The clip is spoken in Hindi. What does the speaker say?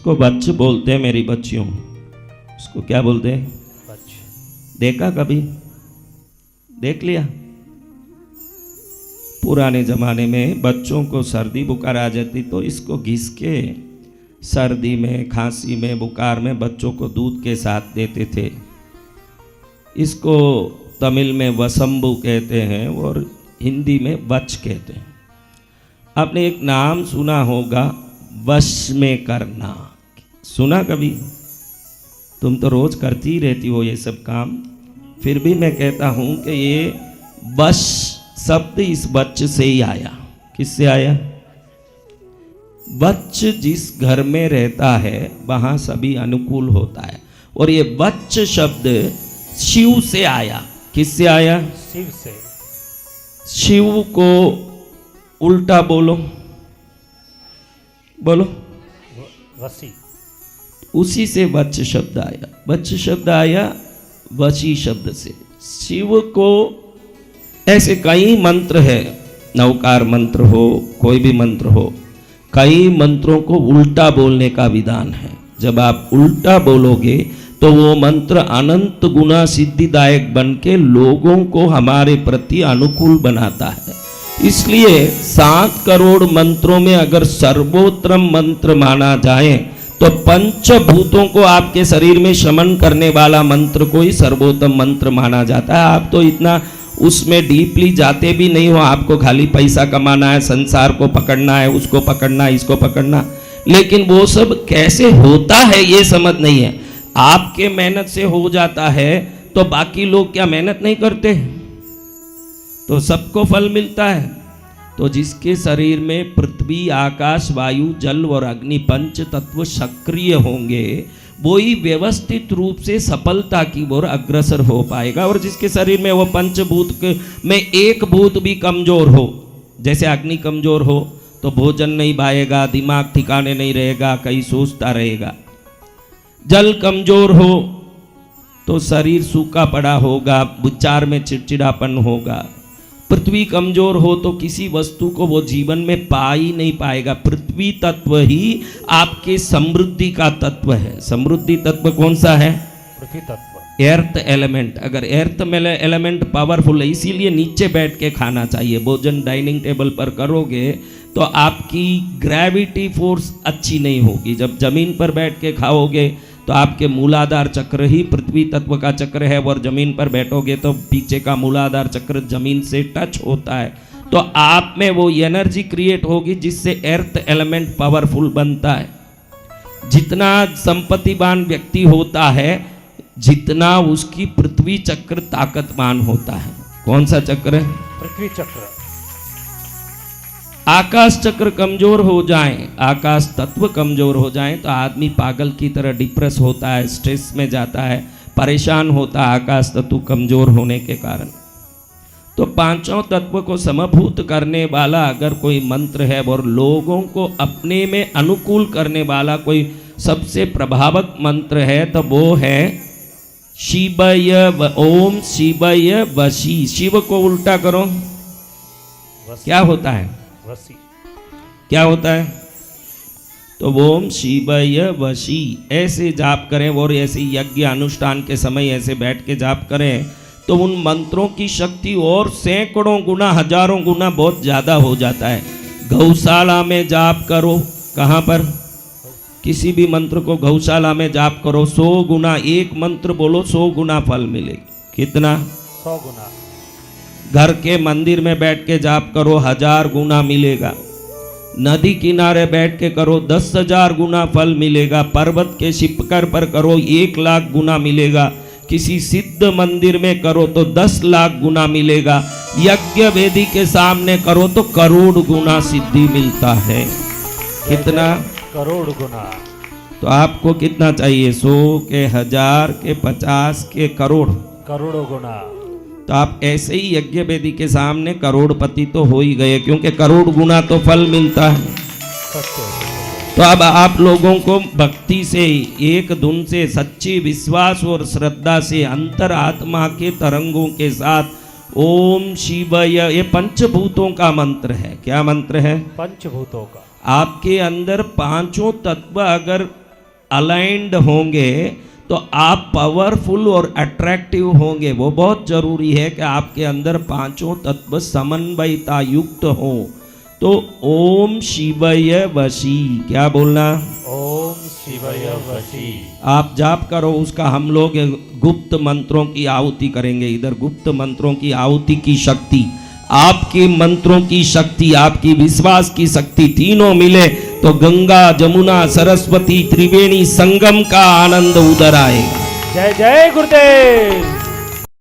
इसको बच्च बोलते हैं मेरी बच्चियों। इसको क्या बोलते हैं? बच्च। देखा कभी? देख लिया? पुराने जमाने में बच्चों को सर्दी बुखार आ जाती तो इसको घिस के सर्दी में, खांसी में, बुखार में बच्चों को दूध के साथ देते थे। इसको तमिल में वसंबु कहते हैं और हिंदी में बच कहते हैं। आपने एक नाम सुना होगा, वश में करना। सुना कभी? तुम तो रोज करती ही रहती हो ये सब काम, फिर भी मैं कहता हूं कि ये वश शब्द इस बच्च से ही आया। किससे आया? बच्च जिस घर में रहता है वहां सभी अनुकूल होता है। और ये बच्च शब्द शिव से आया। किससे आया? शिव से। शिव को उल्टा बोलो, बोलो। वशी। उसी से वच्च शब्द आया। वच्च शब्द आया वशी शब्द से। शिव को ऐसे कई मंत्र है, नवकार मंत्र हो, कोई भी मंत्र हो, कई मंत्रों को उल्टा बोलने का विधान है। जब आप उल्टा बोलोगे तो वो मंत्र अनंत गुना सिद्धिदायक बन के लोगों को हमारे प्रति अनुकूल बनाता है। इसलिए 7 करोड़ मंत्रों में अगर सर्वोत्तम मंत्र माना जाए तो पंचभूतों को आपके शरीर में शमन करने वाला मंत्र को ही सर्वोत्तम मंत्र माना जाता है। आप तो इतना उसमें डीपली जाते भी नहीं हो, आपको खाली पैसा कमाना है, संसार को पकड़ना है, उसको पकड़ना है, इसको पकड़ना, लेकिन वो सब कैसे होता है ये समझ नहीं है। आपके मेहनत से हो जाता है तो बाकी लोग क्या मेहनत नहीं करते? तो सबको फल मिलता है। तो जिसके शरीर में पृथ्वी, आकाश, वायु, जल और अग्नि पंच तत्व सक्रिय होंगे वो ही व्यवस्थित रूप से सफलता की ओर अग्रसर हो पाएगा। और जिसके शरीर में वो पंचभूत में एक भूत भी कमजोर हो, जैसे अग्नि कमजोर हो तो भोजन नहीं भाएगा, दिमाग ठिकाने नहीं रहेगा, कहीं सोचता रहेगा। जल कमजोर हो तो शरीर सूखा पड़ा होगा, विचार में चिड़चिड़ापन होगा। पृथ्वी कमजोर हो तो किसी वस्तु को वो जीवन में पा ही नहीं पाएगा। पृथ्वी तत्व ही आपके समृद्धि का तत्व है। समृद्धि तत्व कौन सा है? पृथ्वी तत्व, एर्थ एलिमेंट। अगर एर्थ एलिमेंट पावरफुल है, इसीलिए नीचे बैठ के खाना चाहिए। भोजन डाइनिंग टेबल पर करोगे तो आपकी ग्रेविटी फोर्स अच्छी नहीं होगी। जब जमीन पर बैठ के खाओगे तो आपके मूलाधार चक्र ही पृथ्वी तत्व का चक्र है, और जमीन पर बैठोगे तो पीछे का मूलाधार चक्र जमीन से टच होता है, तो आप में वो एनर्जी क्रिएट होगी जिससे एर्थ एलिमेंट पावरफुल बनता है। जितना संपत्तिवान व्यक्ति होता है जितना उसकी पृथ्वी चक्र ताकतवान होता है। कौन सा चक्र है? पृथ्वी चक्र। आकाश चक्र कमजोर हो जाए, आकाश तत्व कमजोर हो जाए तो आदमी पागल की तरह डिप्रेस होता है, स्ट्रेस में जाता है, परेशान होता है आकाश तत्व कमजोर होने के कारण। तो पांचों तत्व को समभूत करने वाला अगर कोई मंत्र है और लोगों को अपने में अनुकूल करने वाला कोई सबसे प्रभावक मंत्र है तो वो है शिवय। ओम शिवय वशी। शिव को उल्टा करो, क्या होता है? वशी। क्या होता है? तो ओम शिवय वशी ऐसे जाप करें और ऐसे यज्ञ अनुष्ठान के समय ऐसे बैठ के जाप करें तो उन मंत्रों की शक्ति और सैकड़ों गुना, हजारों गुना बहुत ज़्यादा हो जाता है। गौशाला में जाप करो। कहाँ पर? किसी भी मंत्र को गौशाला में जाप करो, 100 गुना। एक मंत्र बोलो 100 गुना फल मिलेगा। कितना? 100 गुना। घर के मंदिर में बैठ के जाप करो, 1000 गुना मिलेगा। नदी किनारे बैठ के करो, 10,000 गुना फल मिलेगा। पर्वत के शिखर पर करो, 1 लाख गुना मिलेगा। किसी सिद्ध मंदिर में करो तो 10 लाख गुना मिलेगा। यज्ञ वेदी के सामने करो तो करोड़ गुना सिद्धि मिलता है। कितना? करोड़ गुना। तो आपको कितना चाहिए? 100 के, 1000 के, 50 के, करोड़? करोड़ों गुना। तो आप ऐसे ही यज्ञ वेदी के सामने करोड़पति तो हो ही गए, क्योंकि करोड़ गुना तो फल मिलता है। तो अब आप लोगों को भक्ति से, एक धुन से, सच्ची विश्वास और श्रद्धा से अंतर आत्मा के तरंगों के साथ ओम शिवय, ये पंचभूतों का मंत्र है। क्या मंत्र है? पंचभूतों का। आपके अंदर पांचों तत्व अगर अलाइंड होंगे तो आप पावरफुल और अट्रैक्टिव होंगे। वो बहुत जरूरी है कि आपके अंदर पांचों तत्व समन्वयता युक्त हो। तो ओम शिवय वशी, क्या बोलना? ओम शिवय वशी। आप जाप करो उसका, हम लोग गुप्त मंत्रों की आहुति करेंगे। इधर गुप्त मंत्रों की आहुति की शक्ति, आपके मंत्रों की शक्ति, आपकी विश्वास की शक्ति, तीनों मिले तो गंगा जमुना सरस्वती त्रिवेणी संगम का आनंद उधर आएगा। जय जय गुरुदेव।